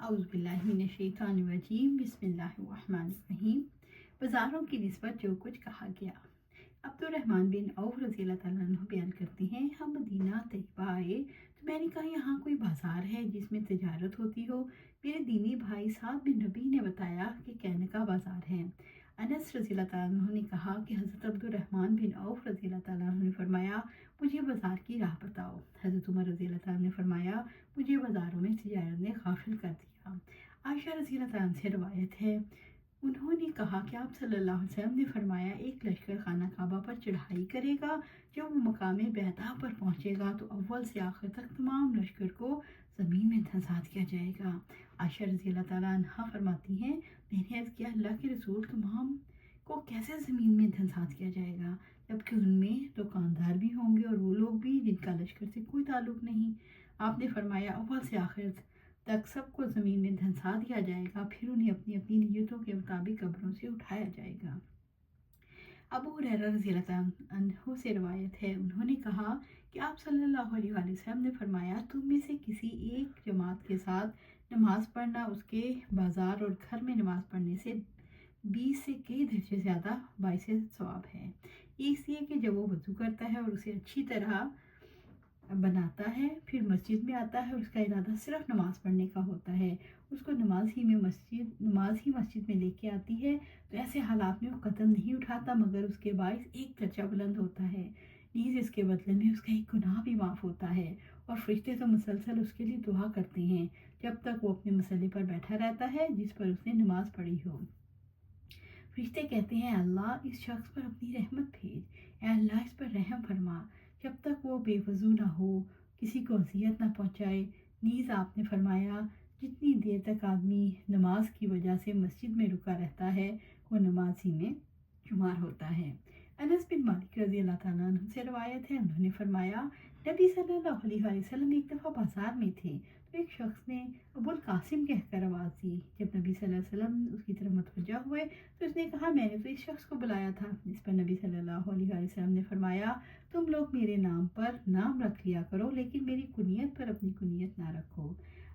اعوذ باللہ من الشیطان الرجیم بسم اللہ الرحمن الرحیم۔ بازاروں کی نسبت جو کچھ کہا گیا۔ عبدالرحمن بن عوف رضی اللہ تعالیٰ عنہ بیان کرتے ہیں، ہم مدینہ طیبہ آئے تو میں نے کہا یہاں کوئی بازار ہے جس میں تجارت ہوتی ہو۔ میرے دینی بھائی سعد بن ربیع نے بتایا کہ کینکا بازار ہے۔ انس رضی اللہ تعالیٰ عنہ نے کہا کہ حضرت عبدالرحمن بن عوف رضی اللہ تعالیٰ عنہ نے فرمایا مجھے بازار کی راہ بتاؤ۔ حضرت عمر رضی اللہ تعالیٰ عنہ نے فرمایا مجھے بازاروں میں تجارت نے غافل کر دیا۔ عائشہ رضی اللہ تعالیٰ عنہ سے روایت ہے، انہوں نے کہا کہ آپ صلی اللہ علیہ وسلم نے فرمایا ایک لشکر خانہ کعبہ پر چڑھائی کرے گا، جب وہ مقام بیضاء پر پہنچے گا تو اول سے آخر تک تمام لشکر کو زمین میں دھنسا دیا جائے گا۔ عائشہ رضی اللہ تعالیٰ عنہ فرماتی ہیں، میں نے عرض کیا اللہ کے رسول تمام کو کیسے زمین میں دھنسا دیا جائے گا، جبکہ ان میں دکاندار بھی ہوں گے اور وہ لوگ بھی جن کا لشکر سے کوئی تعلق نہیں۔ آپ نے فرمایا اول سے آخر تک سب کو زمین میں دھنسا دیا جائے گا، پھر انہیں اپنی اپنی نیتوں کے مطابق قبروں سے اٹھایا جائے گا۔ ابو ہریرہ رضی اللہ عنہ سے روایت ہے، انہوں نے کہا کہ آپ صلی اللہ علیہ وآلہ وسلم نے فرمایا تم میں سے کسی ایک جماعت کے ساتھ نماز پڑھنا اس کے بازار اور گھر میں نماز پڑھنے سے 20 سے کئی درجے زیادہ باعث ثواب ہے۔ اس لیے کہ جب وہ وضو کرتا ہے اور اسے اچھی طرح بناتا ہے، پھر مسجد میں آتا ہے اور اس کا ارادہ صرف نماز پڑھنے کا ہوتا ہے، اس کو نماز ہی مسجد میں لے کے آتی ہے، تو ایسے حالات میں وہ قدم نہیں اٹھاتا مگر اس کے باعث ایک درجہ بلند ہوتا ہے، نیز اس کے بدلے میں اس کا ایک گناہ بھی معاف ہوتا ہے، اور فرشتے تو مسلسل اس کے لیے دعا کرتے ہیں جب تک وہ اپنے مسئلے پر بیٹھا رہتا ہے جس پر اس نے نماز پڑھی ہو۔ فرشتے کہتے ہیں اللہ اس شخص پر اپنی رحمت بھیج، اے اللہ اس پر رحم فرما جب تک وہ بے وضو نہ ہو، کسی کو اذیت نہ پہنچائے۔ نیز آپ نے فرمایا جتنی دیر تک آدمی نماز کی وجہ سے مسجد میں رکا رہتا ہے وہ نماز ہی میں شمار ہوتا ہے۔ انس بن مالک رضی اللہ تعالیٰ عنہ سے روایت ہے، انہوں نے فرمایا نبی صلی اللہ علیہ وآلہ وسلم ایک دفعہ بازار میں تھے تو ایک شخص نے ابو القاسم کہہ کر آواز دی۔ جب نبی صلی اللہ علیہ وسلم اس کی طرف متوجہ ہوئے تو اس نے کہا میں نے تو اس شخص کو بلایا تھا۔ جس پر نبی صلی اللہ علیہ وآلہ وسلم نے فرمایا تم لوگ میرے نام پر نام رکھ لیا کرو لیکن میری کنیت پر اپنی کنیت نہ رکھو۔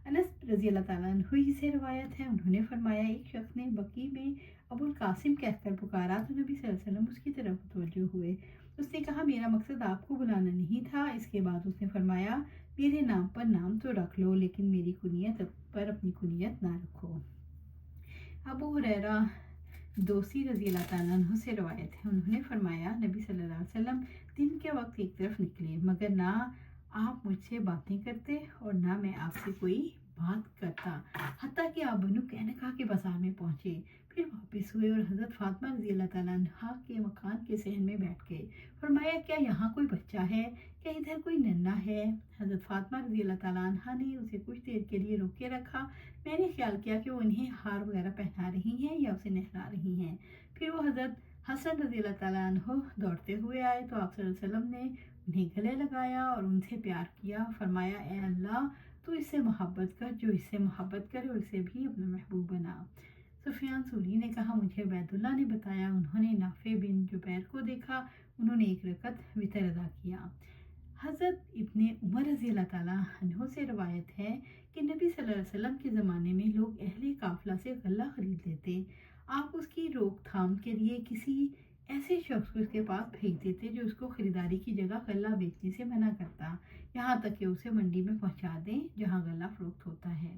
انس رضی اللہ تعالیٰ عنہ ہی سے روایت ہے، انہوں نے فرمایا ایک شخص نے بقیع میں ابو القاسم کہہ کر پکارا تو نبی صلی اللہ علیہ وسلم اس کی طرف متوجہ ہوئے۔ اس نے کہا میرا مقصد آپ کو بلانا نہیں تھا۔ اس کے بعد اس نے فرمایا میرے نام پر نام تو رکھ لو لیکن میری کنیت پر اپنی کنیت نہ رکھو۔ ابو ہریرہ دوسی رضی اللہ تعالیٰ عنہ سے روایت ہے، انہوں نے فرمایا نبی صلی اللہ علیہ وسلم دن کے وقت ایک طرف نکلے مگر نہ آپ مجھ سے باتیں کرتے اور نہ میں آپ سے کوئی بات کرتا، حتیٰ کہ آپ بنو کینکا کے بازار میں پہنچے، پھر واپس ہوئے اور حضرت فاطمہ رضی اللہ تعالیٰ عنہا کے مکان کے صحن میں بیٹھ گئے۔ فرمایا کیا یہاں کوئی بچہ ہے، کیا ادھر کوئی ننھا ہے؟ حضرت فاطمہ رضی اللہ تعالیٰ عنہا نے اسے کچھ دیر کے لیے روکے رکھا۔ میں نے خیال کیا کہ وہ انہیں ہار وغیرہ پہنا رہی ہیں یا اسے نہلا رہی ہیں۔ پھر وہ حضرت حسن رضی اللہ تعالیٰ عنہ دوڑتے ہوئے آئے تو آپ صلی اللہ علیہ وسلم نے انہیں گلے لگایا اور ان سے پیار کیا۔ فرمایا اے اللہ تو اس سے محبت کر جو اس سے محبت کرے اور اسے بھی اپنا محبوب بنا۔ سفیان ثوری نے کہا مجھے عبید اللہ نے بتایا انہوں نے نافع بن جبیر کو دیکھا، انہوں نے ایک رکعت وتر ادا کیا۔ حضرت ابن عمر رضی اللہ تعالیٰ عنہ سے روایت ہے کہ نبی صلی اللہ علیہ وسلم کے زمانے میں لوگ اہل قافلہ سے غلہ خرید لیتے، آپ اس کی روک تھام کے لیے کسی ایسے شخص کو اس کے پاس بھیج دیتے جو اس کو خریداری کی جگہ غلہ بیچنے سے منع کرتا، یہاں تک کہ اسے منڈی میں پہنچا دیں جہاں غلہ فروخت ہوتا ہے۔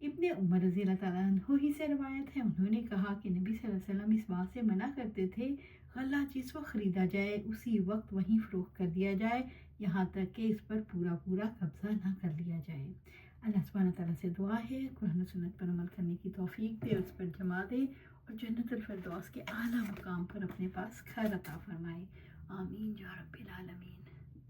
ابن عمر رضی اللہ تعالیٰ عنہ ہی سے روایت ہے، انہوں نے کہا کہ نبی صلی اللہ علیہ وسلم اس بات سے منع کرتے تھے غلہ جس وقت خریدا جائے اسی وقت وہیں فروخت کر دیا جائے یہاں تک کہ اس پر پورا قبضہ نہ کر لیا جائے۔ اللہ سبحانہ تعالیٰ سے دعا ہے قرآن و سنت پر عمل کرنے کی توفیق دے، اس پر جما دے اور جنت الفردوس کے اعلیٰ مقام پر اپنے پاس گھر عطا فرمائے، آمین یا رب العالمین۔